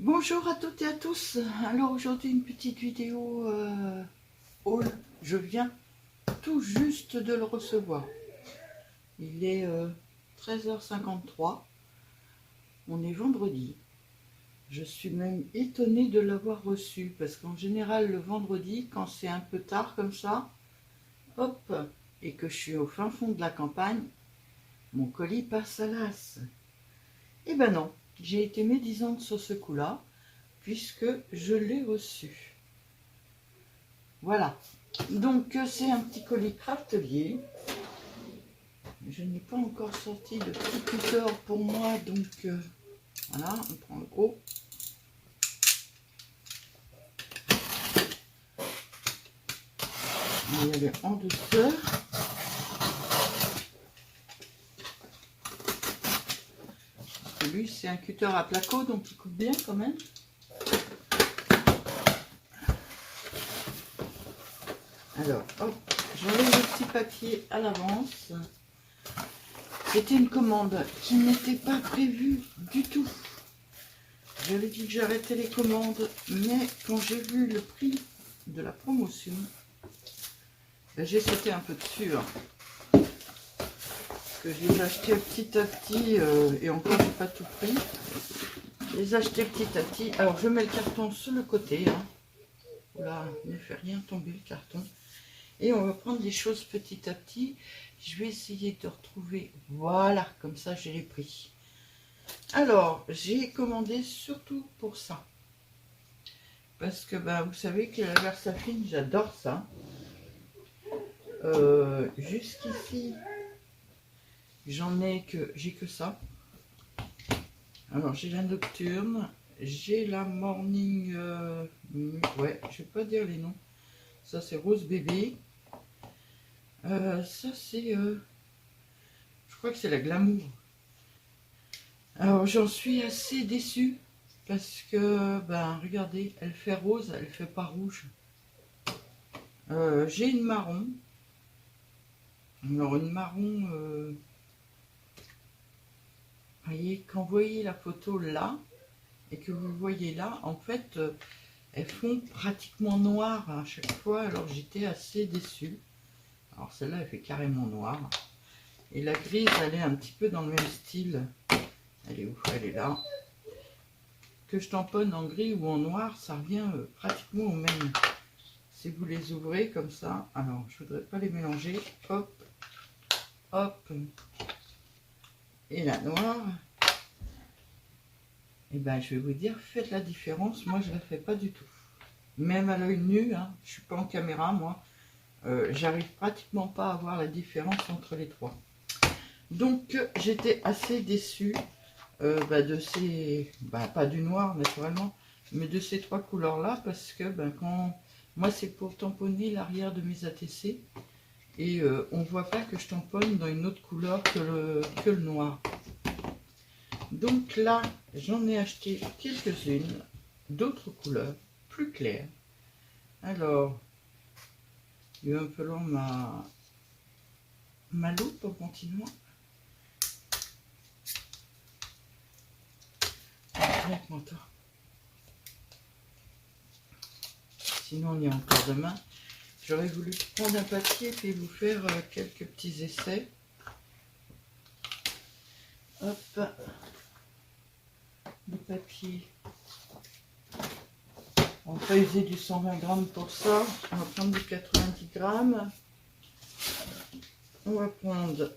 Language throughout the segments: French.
Bonjour à toutes et à tous. Alors aujourd'hui une petite vidéo haul. Je viens tout juste de le recevoir. Il est 13h53. On est vendredi. Je suis même étonnée de l'avoir reçu parce qu'en général le vendredi, quand c'est un peu tard comme ça, hop, et que je suis au fin fond de la campagne, mon colis passe à l'as. Eh ben non, j'ai été médisante sur ce coup-là puisque je l'ai reçu. Voilà, donc c'est un petit colis Craftelier. Je n'ai pas encore sorti de petit cutter pour moi, donc voilà, on prend le gros. On va y aller en douceur. Lui, c'est un cutter à placo, donc il coupe bien quand même. Alors, hop, j'enlève le petit papier à l'avance. C'était une commande qui n'était pas prévue du tout. J'avais dit que j'arrêtais les commandes, mais quand j'ai vu le prix de la promotion, j'ai sauté un peu dessus. Que j'ai acheté petit à petit, et encore j'ai pas tout pris. Je les ai achetés petit à petit. Alors je mets le carton sur le côté. Là, ne fait rien tomber le carton. Et on va prendre les choses petit à petit. Je vais essayer de retrouver. Voilà, comme ça j'ai les prix. Alors, j'ai commandé surtout pour ça. Parce que vous savez que la Versafine, j'adore ça. Jusqu'ici, j'ai que ça. Alors, j'ai la nocturne, j'ai la morning, ouais, je vais pas dire les noms. Ça, c'est rose bébé. Ça, c'est, je crois que c'est la glamour. Alors, j'en suis assez déçue parce que, regardez, elle fait rose, elle fait pas rouge. J'ai une marron. Alors, une marron, voyez, quand vous voyez la photo là et que vous voyez là, en fait, elles font pratiquement noir à chaque fois, alors j'étais assez déçue. Alors celle-là, elle fait carrément noir. Et la grise, elle est un petit peu dans le même style. Elle est où? Elle est là. Que je tamponne en gris ou en noir, ça revient pratiquement au même. Si vous les ouvrez comme ça, alors je voudrais pas les mélanger. Hop, hop. Et la noire. Et je vais vous dire, faites la différence. Moi, je ne la fais pas du tout. Même à l'œil nu, je suis pas en caméra, moi. J'arrive pratiquement pas à voir la différence entre les trois. Donc j'étais assez déçue de ces, pas du noir naturellement, mais de ces trois couleurs là, parce que quand moi c'est pour tamponner l'arrière de mes ATC, et on voit pas que je tamponne dans une autre couleur que le noir. Donc là j'en ai acheté quelques-unes d'autres couleurs plus claires. Alors il va un peu loin ma loupe en continuant. Sinon on y a encore demain. J'aurais voulu prendre un papier et vous faire quelques petits essais. Hop, le papier. On va pas user du 120 grammes pour ça. On va prendre du 90 grammes. On va prendre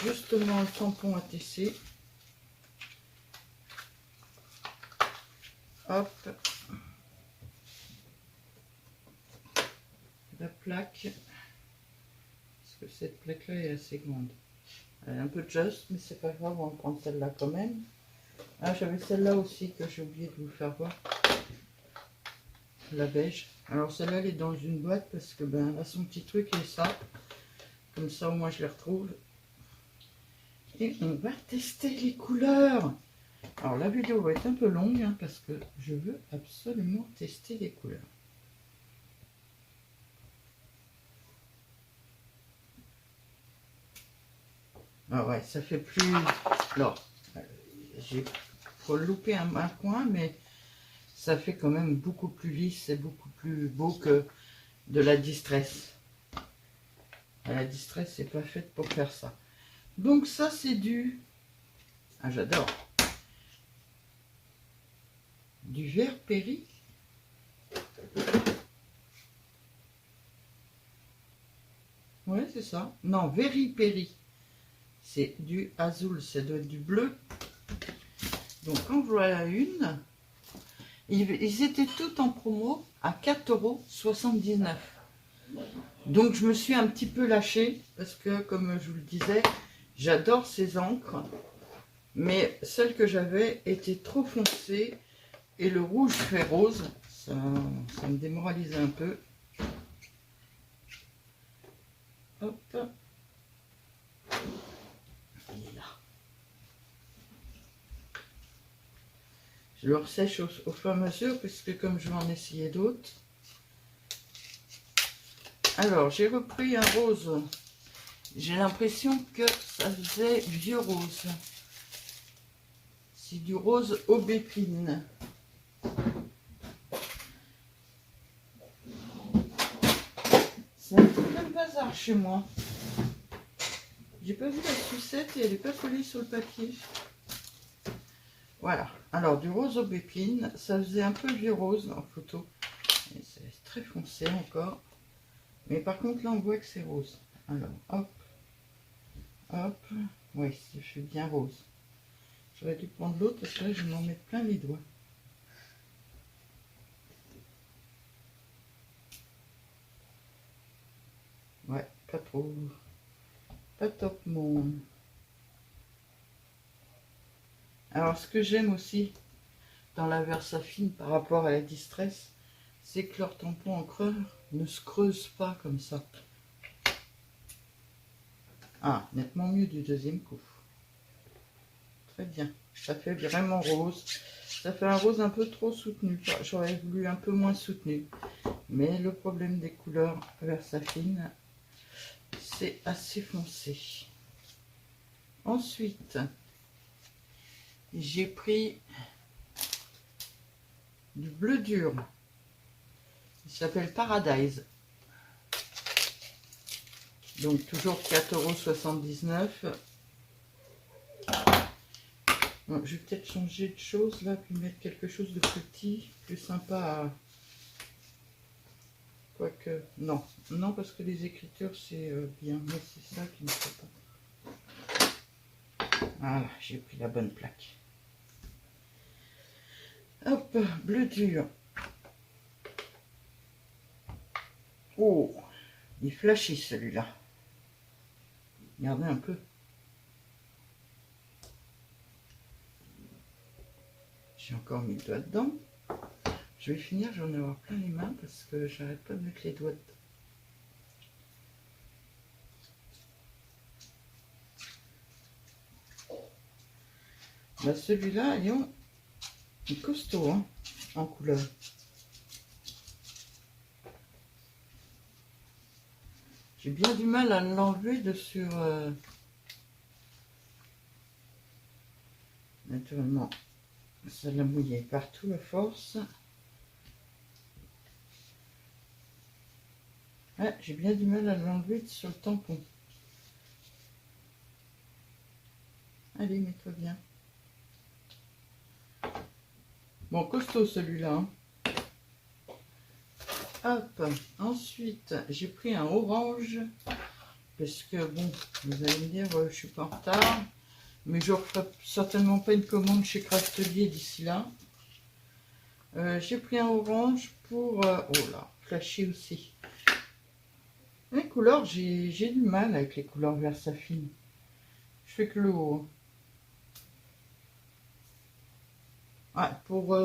justement le tampon ATC. Hop. La plaque. Parce que cette plaque-là est assez grande. Elle est un peu juste, mais c'est pas grave, on va prendre celle-là quand même. Ah, j'avais celle-là aussi que j'ai oublié de vous faire voir. La beige. Alors celle-là, elle est dans une boîte parce que elle a son petit truc et ça. Comme ça, au moins, je les retrouve. Et on va tester les couleurs. Alors la vidéo va être un peu longue parce que je veux absolument tester les couleurs. Ah ouais, ça fait plus... Alors, j'ai loupé un coin, mais ça fait quand même beaucoup plus lisse et beaucoup plus beau que de la distress. La distress, c'est pas faite pour faire ça. Donc ça, c'est du... Ah, j'adore. Du vert péri. Ouais, c'est ça. Non, Very Péri. C'est du azul, ça doit être du bleu. Donc en voilà une. Ils étaient tous en promo à 4,79 €. Donc je me suis un petit peu lâchée parce que, comme je vous le disais, j'adore ces encres. Mais celle que j'avais était trop foncée et le rouge fait rose. Ça me démoralisait un peu. Hop. Il est là. Je le ressèche au fur et à mesure puisque comme je vais en essayer d'autres. Alors j'ai repris un rose. J'ai l'impression que ça faisait vieux rose. C'est du rose aubépine. C'est un petit peu le bazar chez moi. J'ai pas vu la sucette et elle n'est pas collée sur le papier. Voilà. Alors du rose aubépine, ça faisait un peu vieux rose en photo. C'est très foncé encore. Mais par contre là on voit que c'est rose. Alors hop. Hop. Oui, je suis bien rose. J'aurais dû prendre l'autre parce que là je vais m'en mettre plein les doigts. Ouais, pas trop. Pas top mon. Alors ce que j'aime aussi dans la Versafine par rapport à la Distress, c'est que leur tampon encreur ne se creuse pas comme ça. Ah, nettement mieux du deuxième coup. Très bien. Ça fait vraiment rose. Ça fait un rose un peu trop soutenu. J'aurais voulu un peu moins soutenu. Mais le problème des couleurs Versafine, c'est assez foncé. Ensuite, j'ai pris du bleu dur. Il s'appelle Paradise. Donc toujours 4,79 €. Bon, je vais peut-être changer de chose là, puis mettre quelque chose de petit, plus sympa à... Quoique, non. Non, parce que les écritures, c'est bien. Mais c'est ça qui ne fait pas. Voilà, j'ai pris la bonne plaque. Hop, bleu dur. Oh, il flashy celui-là. Regardez un peu. J'ai encore mis le doigt dedans. Je vais finir, j'en ai avoir plein les mains parce que j'arrête pas de mettre les doigts dedans. Bah celui-là, il est costaud hein, en couleur. J'ai bien du mal à l'enlever de sur... Naturellement, ça l'a mouillé partout à force. Ah, j'ai bien du mal à l'enlever sur le tampon. Allez, mets-toi bien. Bon, costaud celui-là. Hein. Hop, ensuite, j'ai pris un orange. Parce que, bon, vous allez me dire, je suis pas en retard. Mais je ne referai certainement pas une commande chez Craftelier d'ici là. J'ai pris un orange pour... oh là, flashy aussi. Les couleurs, j'ai du mal avec les couleurs Versafine. Je fais que le haut. Ouais, pour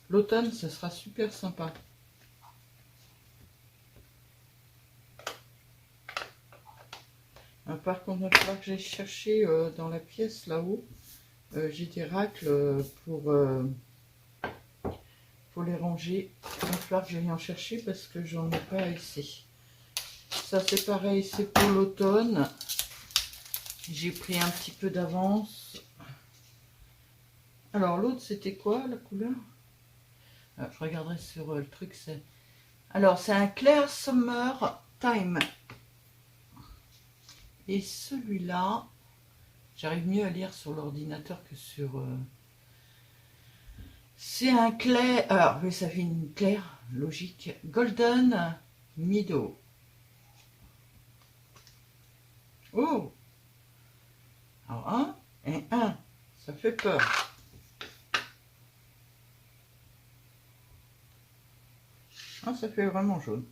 l'automne, ça sera super sympa. Par contre, il va falloir que j'aille chercher dans la pièce là-haut. J'ai des racles pour les ranger. Il va falloir que j'aille en chercher parce que j'en ai pas ici. Ça c'est pareil, c'est pour l'automne. J'ai pris un petit peu d'avance. Alors l'autre c'était quoi la couleur? Je regarderai sur le truc. Alors c'est un Clair Summer Time. Et celui-là, j'arrive mieux à lire sur l'ordinateur que sur... C'est un clair... Alors oui, ça fait une claire, logique. Golden Meadow. Oh! Alors un et un. Ça fait peur. Ah, ça fait vraiment jaune.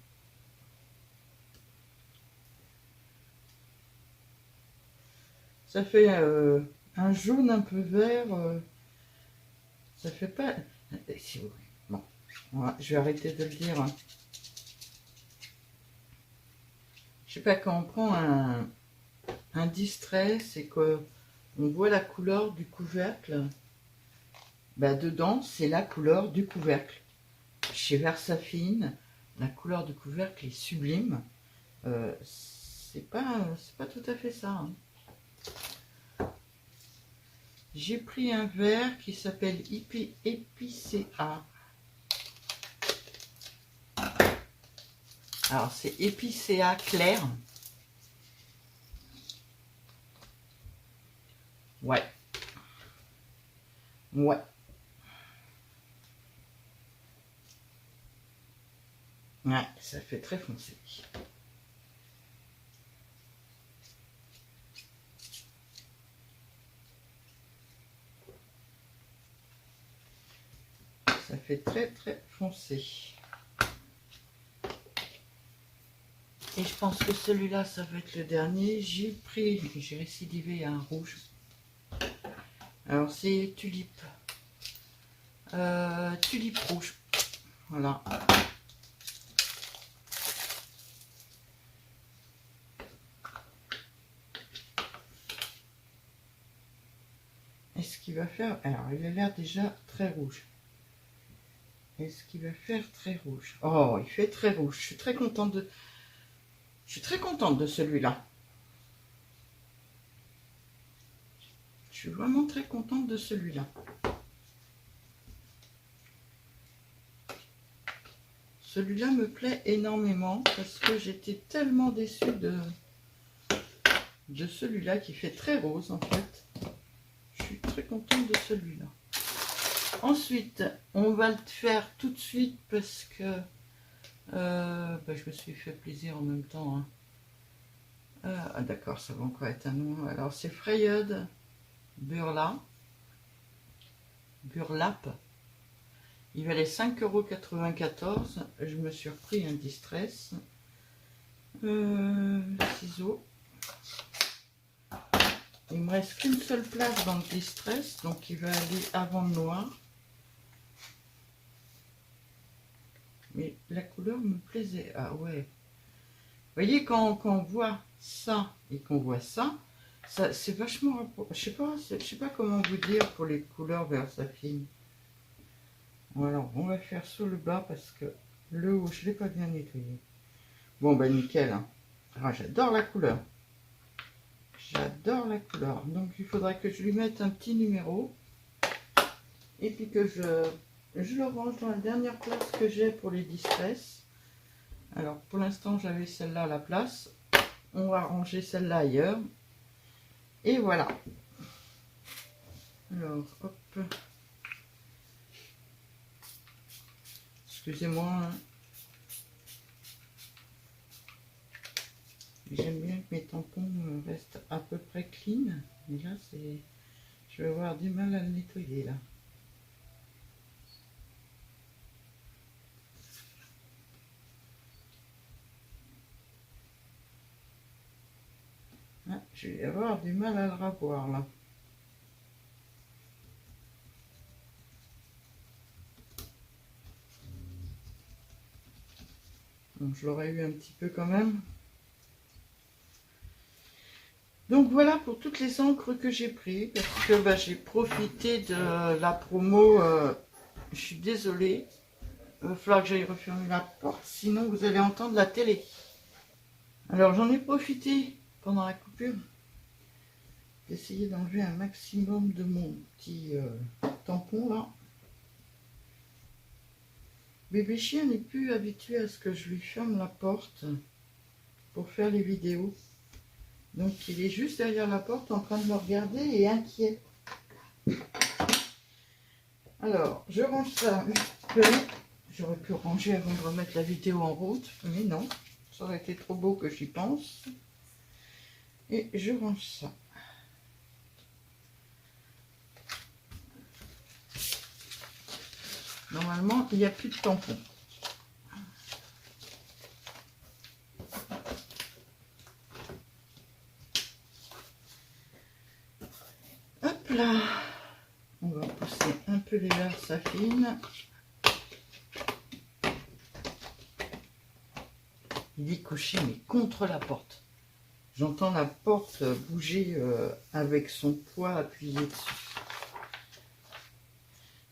Ça fait un jaune un peu vert. Ça fait pas... Bon, je vais arrêter de le dire. Je sais pas, quand on prend un distress et qu'on voit la couleur du couvercle, bah dedans, c'est la couleur du couvercle. Chez Versafine, la couleur du couvercle est sublime. C'est pas tout à fait ça. Hein. J'ai pris un verre qui s'appelle Epicéa. Alors c'est Epicéa clair. Ouais. Ouais. Ouais, ça fait très foncé. Ça fait très très foncé. Et je pense que celui-là, ça va être le dernier. J'ai récidivé à un rouge. Alors c'est tulipe. Tulipe rouge. Voilà. Est-ce qu'il va faire... Alors, il a l'air déjà très rouge. Est-ce qu'il va faire très rouge? Oh, il fait très rouge. Je suis très contente de celui-là. Je suis vraiment très contente de celui-là. Celui-là me plaît énormément parce que j'étais tellement déçue de celui-là qui fait très rose en fait. Je suis très contente de celui-là. Ensuite, on va le faire tout de suite parce que je me suis fait plaisir en même temps. Hein. Ah d'accord, ça va encore être un nom. Alors c'est Freyod Burlap. Il valait 5,94 €. Je me suis repris un distress. Ciseaux. Il me reste qu'une seule place dans le distress, donc il va aller avant le noir. Mais la couleur me plaisait. Ah ouais. Vous voyez, quand on voit ça et qu'on voit ça, c'est vachement... Je sais pas comment vous dire pour les couleurs Versafine. Alors, on va faire sur le bas parce que le haut, je ne l'ai pas bien nettoyé. Bon, ben nickel. Hein. Ah, j'adore la couleur. J'adore la couleur. Donc, il faudra que je lui mette un petit numéro. Et puis que je le range dans la dernière place que j'ai pour les distress. Alors, pour l'instant, j'avais celle-là à la place. On va ranger celle-là ailleurs. Et voilà. Alors, hop. Excusez-moi. J'aime bien que mes tampons restent à peu près clean. Mais là, je vais avoir du mal à le nettoyer, là. Ah, je vais avoir du mal à le ravoir, là. Bon, je l'aurais eu un petit peu quand même. Donc voilà pour toutes les encres que j'ai pris parce que j'ai profité de la promo. Je suis désolée. Il va falloir que j'aille refermer la porte, sinon vous allez entendre la télé. Alors j'en ai profité pendant la coupure d'essayer d'enlever un maximum de mon petit tampon là. Bébé chien n'est plus habitué à ce que je lui ferme la porte pour faire les vidéos. Donc il est juste derrière la porte en train de me regarder et inquiet. Alors, je range ça vite fait. J'aurais pu ranger avant de remettre la vidéo en route, mais non. Ça aurait été trop beau que j'y pense. Et je range ça. Normalement, il n'y a plus de tampon. Hop là. On va pousser un peu les Versafine. Il est couché, mais contre la porte. J'entends la porte bouger avec son poids appuyé dessus.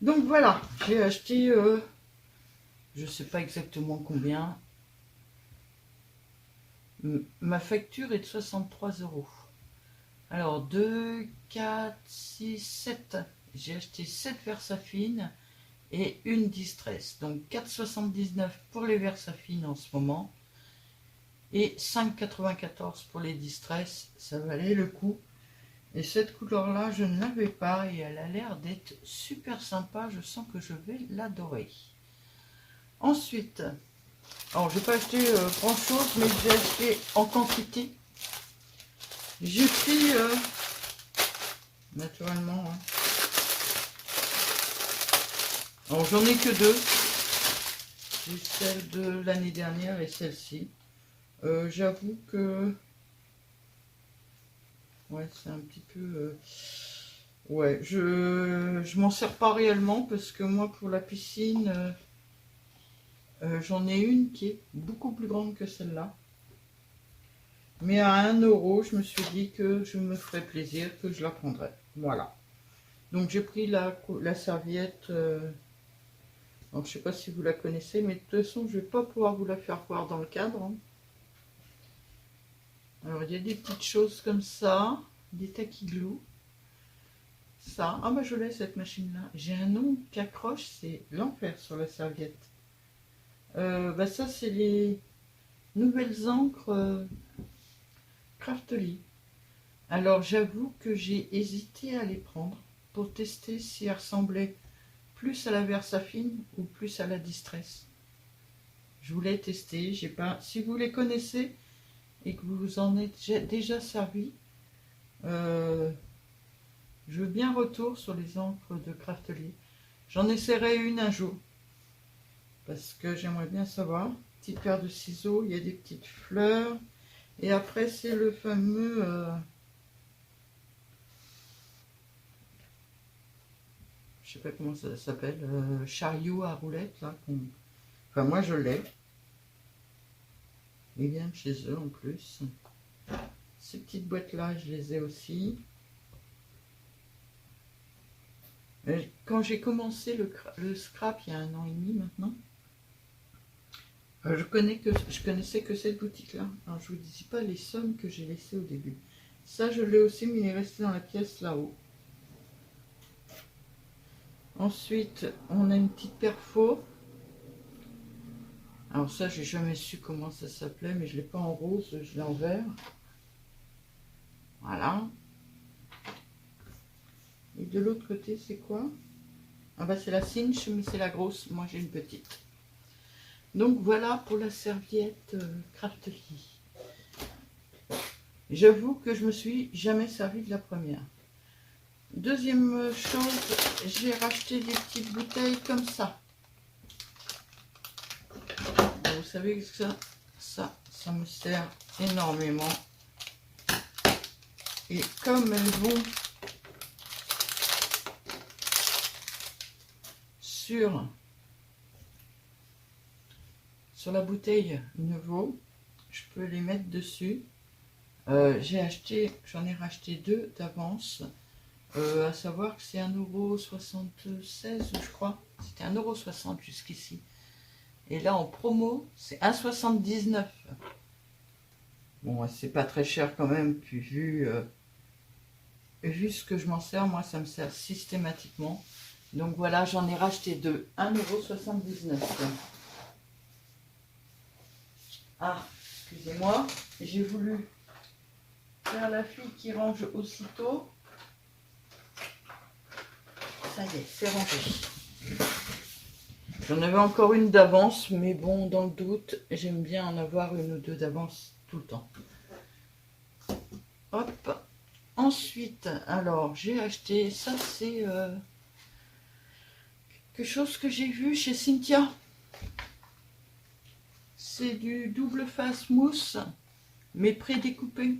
Donc voilà, j'ai acheté, je ne sais pas exactement combien. Ma facture est de 63 €. Alors 2, 4, 6, 7. J'ai acheté 7 Versafine et une Distress. Donc 4,79 pour les Versafine en ce moment. Et 5,94 pour les Distress. Ça valait le coup. Et cette couleur-là, je ne l'avais pas et elle a l'air d'être super sympa. Je sens que je vais l'adorer. Ensuite, alors j'ai pas acheté grand-chose, mais j'ai acheté en quantité. J'ai pris, naturellement, hein. Alors j'en ai que deux. J'ai celle de l'année dernière et celle-ci. J'avoue que... Ouais, c'est un petit peu... Ouais, je m'en sers pas réellement parce que moi, pour la piscine, j'en ai une qui est beaucoup plus grande que celle-là. Mais à 1 €, je me suis dit que je me ferais plaisir, que je la prendrais. Voilà. Donc j'ai pris la serviette... Alors, je ne sais pas si vous la connaissez, mais de toute façon, je ne vais pas pouvoir vous la faire voir dans le cadre, hein. Alors, il y a des petites choses comme ça, des taquiglous. Ça, ah bah je l'ai cette machine-là. J'ai un nom qui accroche, c'est l'enfer sur la serviette. Bah ça, c'est les nouvelles encres Craftly. Alors, j'avoue que j'ai hésité à les prendre pour tester si elles ressemblaient plus à la Versafine ou plus à la Distress. Je voulais tester, j'ai pas. Si vous les connaissez et que vous vous en êtes déjà servi, je veux bien retour sur les encres de Craftly. J'en essaierai une un jour parce que j'aimerais bien savoir. Petite paire de ciseaux, il y a des petites fleurs et après c'est le fameux je sais pas comment ça s'appelle, chariot à roulettes là. Enfin moi je l'ai. Ils viennent chez eux en plus. Ces petites boîtes là, je les ai aussi. Quand j'ai commencé le scrap il y a 1 an et demi maintenant, je connaissais que cette boutique là. Alors je vous dis pas les sommes que j'ai laissées au début. Ça je l'ai aussi, mais il est resté dans la pièce là-haut. Ensuite, on a une petite perfo. Alors ça, j'ai jamais su comment ça s'appelait, mais je l'ai pas en rose, je l'ai en vert. Voilà. Et de l'autre côté, c'est quoi? Ah bah c'est la cinch, mais c'est la grosse. Moi, j'ai une petite. Donc voilà pour la serviette Craftly. J'avoue que je me suis jamais servi de la première. Deuxième chose, j'ai racheté des petites bouteilles comme ça. Vous savez que ça me sert énormément. Et comme elles vont sur la bouteille Nouveau, je peux les mettre dessus. J'en ai racheté 2 d'avance. À savoir que c'est 1,76 €, je crois. C'était 1,60 € jusqu'ici. Et là, en promo, c'est 1,79 €. Bon, c'est pas très cher quand même, puis vu ce que je m'en sers, moi, ça me sert systématiquement. Donc voilà, j'en ai racheté deux. 1,79 €. Ah, excusez-moi, j'ai voulu faire la fille qui range aussitôt. Ça y est, c'est rangé. J'en avais encore une d'avance, mais bon, dans le doute, j'aime bien en avoir une ou deux d'avance tout le temps. Hop. Ensuite, alors, j'ai acheté, ça c'est quelque chose que j'ai vu chez Cynthia. C'est du double face mousse, mais pré-découpé.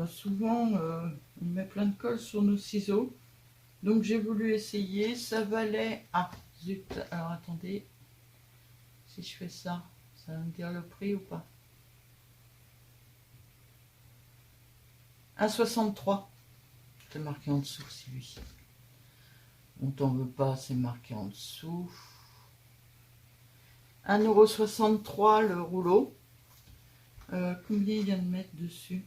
Souvent, on met plein de colle sur nos ciseaux. Donc j'ai voulu essayer, ça valait... Ah, zut, alors attendez, si je fais ça, ça va me dire le prix ou pas? 1,63. C'est marqué en dessous, c'est lui. On t'en veut pas, c'est marqué en dessous. 1,63 € le rouleau. Combien il y a de mètres dessus?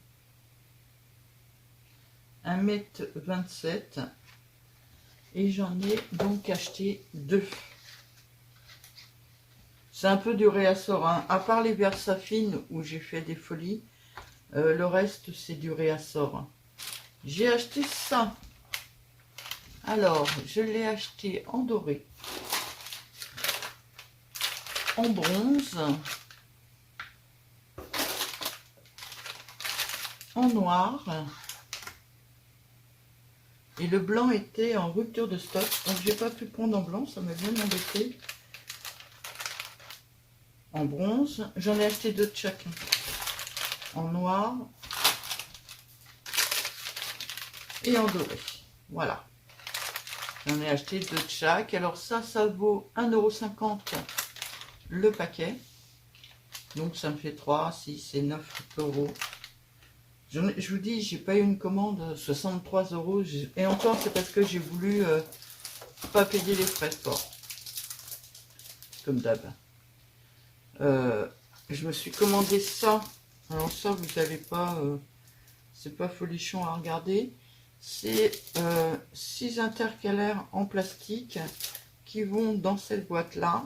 1,27 m. Et j'en ai donc acheté deux. C'est un peu du réassort, hein. À part les Versafine où j'ai fait des folies, le reste c'est du réassort. J'ai acheté ça. Alors, je l'ai acheté en doré, en bronze, en noir. Et le blanc était en rupture de stock, donc j'ai pas pu prendre en blanc, ça m'a bien embêté. En bronze, j'en ai acheté deux de chacun. En noir et en doré. Voilà. J'en ai acheté deux de chaque. Alors ça vaut 1,50 € le paquet. Donc ça me fait 3, 6 et 9 €. Je vous dis, j'ai pas eu une commande 63 €. Et encore, c'est parce que j'ai voulu pas payer les frais de port. Comme d'hab. Je me suis commandé ça. Alors ça, vous n'avez pas... c'est pas folichon à regarder. C'est 6 intercalaires en plastique qui vont dans cette boîte-là.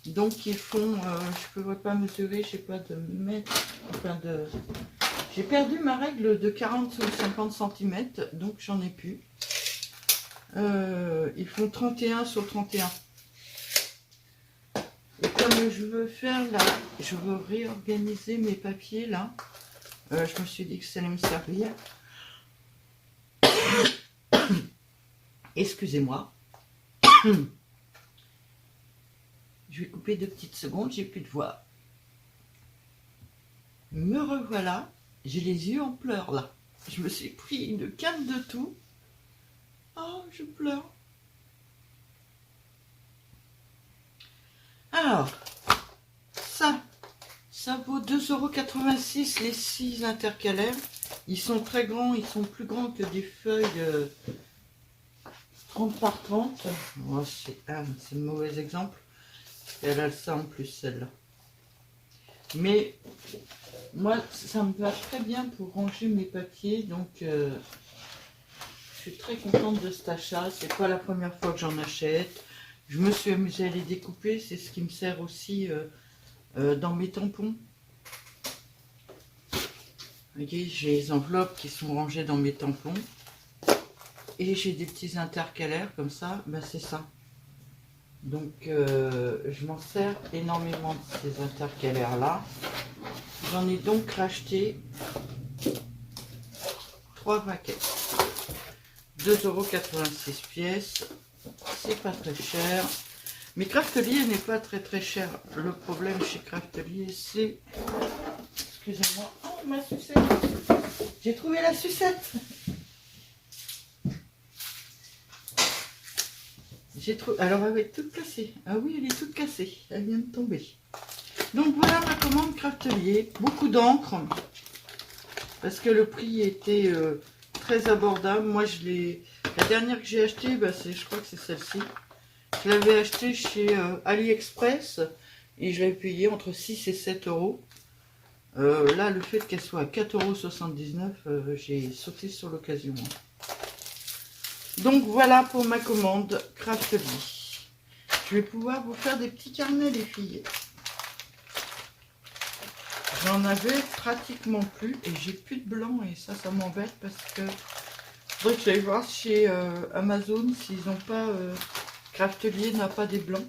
Donc ils font... je ne pourrais pas mesurer, je sais pas, de mètre... Enfin de... J'ai perdu ma règle de 40 ou 50 cm, donc j'en ai plus. Ils font 31 sur 31. Et comme je veux faire là, je veux réorganiser mes papiers là, je me suis dit que ça allait me servir. Excusez-moi. Je vais couper 2 petites secondes, j'ai plus de voix. Me revoilà, j'ai les yeux en pleurs là. Je me suis pris une canne de tout. Oh, je pleure. Alors, ça vaut 2,86 € les 6 intercalaires. Ils sont très grands, ils sont plus grands que des feuilles 30 par 30. Oh, c'est le mauvais exemple. Elle a ça en plus, celle-là. Mais moi, ça me va très bien pour ranger mes papiers. Donc, je suis très contente de cet achat. C'est pas la première fois que j'en achète. Je me suis amusée à les découper. C'est ce qui me sert aussi dans mes tampons. Vous voyez, j'ai les enveloppes qui sont rangées dans mes tampons. Et j'ai des petits intercalaires comme ça. Ben, c'est ça. Donc, je m'en sers énormément de ces intercalaires-là. J'en ai donc racheté 3 paquets. 2,86 € pièce. C'est pas très cher. Mais Craftelier n'est pas très cher. Le problème chez Craftelier, c'est... Excusez-moi. Oh, ma sucette. J'ai trouvé la sucette. Alors elle est toute cassée. Ah oui, elle est toute cassée. Elle vient de tomber. Donc voilà ma commande Craftelier. Beaucoup d'encre. Parce que le prix était très abordable. Moi, la dernière que j'ai achetée, bah, je crois que c'est celle-ci. Je l'avais achetée chez AliExpress. Et je l'avais payé entre 6 et 7 €. Là, le fait qu'elle soit à 4,79 €, j'ai sauté sur l'occasion. Donc voilà pour ma commande Craftly. Je vais pouvoir vous faire des petits carnets les filles. J'en avais pratiquement plus et j'ai plus de blanc et ça m'embête parce que faudrait que j'aille voir chez Amazon s'ils n'ont pas Craftelier n'a pas des blancs.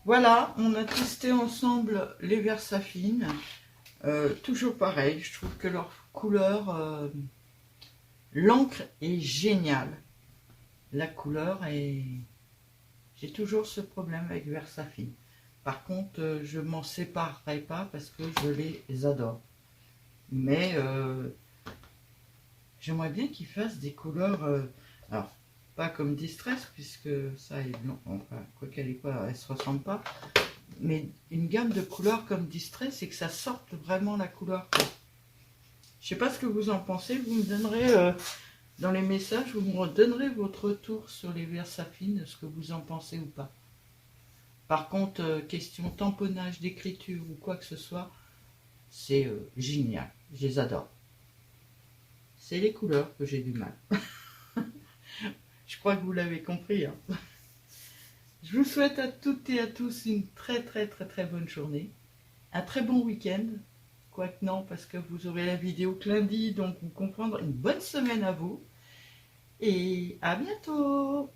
Voilà, on a testé ensemble les Versafine. Toujours pareil, je trouve que leur couleur, l'encre est géniale. La couleur est... J'ai toujours ce problème avec Versafine. Par contre, je m'en séparerai pas parce que je les adore. Mais j'aimerais bien qu'ils fassent des couleurs... alors, pas comme Distress, puisque ça est blanc. Enfin, quoi qu'elle est pas, elle se ressemble pas. Mais une gamme de couleurs comme Distress, c'est que ça sorte vraiment la couleur. Je sais pas ce que vous en pensez. Vous me donnerez dans les messages, vous me donnerez votre retour sur les Versafine, ce que vous en pensez ou pas. Par contre, question tamponnage d'écriture ou quoi que ce soit, c'est génial. Je les adore. C'est les couleurs que j'ai du mal. Je crois que vous l'avez compris. Hein. Je vous souhaite à toutes et à tous une très bonne journée. Un très bon week-end. Quoique non, parce que vous aurez la vidéo que lundi, donc vous comprendrez. Une bonne semaine à vous. Et à bientôt.